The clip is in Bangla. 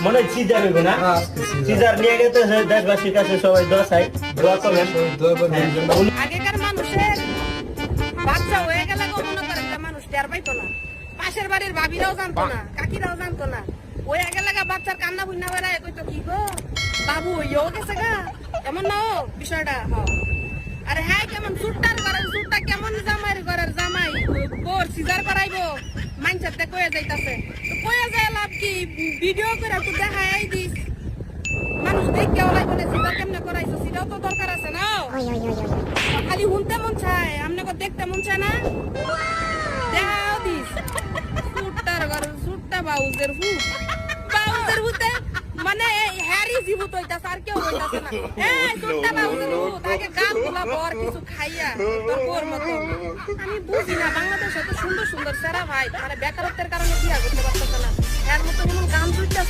মনে হয় সিজার হইব না সিজার নিয়ে গেতে দেশবাসীর কাছে সবাই দোয়া চাই দোয়া করবেন আগেকার মানুষের বাচ্চা হয়ে গেলে মনে করেন যে মানুষ টের পাইতো না পাশের বাড়ির ভাবিরাও জানতো না কাকিরাও জানতো না ওই আগে লাগা বাচ্চার কান্না বুন্না বেড়ায় কইতো কি গো বাবু হইও গেছে গা এমন না ও বিষয়টা আরে হ্যাঁ কেমন সুটটার করেন সুটটা কেমন জামাইর ঘরের জামাই বোর সিজার করাইবো মাইনসাতে কয়ে যাইতাছে তো কয়ে যায় লাভ কি ভিডিও করে তো দেখাই দিস মানুষ দেখে ওলাই বলে সিজার কেমনে করাইছো সেটাও তো দরকার আছে না খালি শুনতে মন চায় আপনাকে দেখতে মন চায় না দেখাও দিস সুটটার ঘর সুটটা বাউজের হুতে মানে হ্যারি জীবুত হইতাছে আর কেউ হইতাছে না এই সুটটা বাউজের হুত আগে গান গুলা বর কিছু খাইয়া তোর বোর মতো আমি বুঝি না বাংলাদেশে এত সুন্দর সুন্দর সেরা ভাই মানে বেকারত্বের কারণে বিয়া করতে পারতেছে না এর মতো কোনো গান দুইটা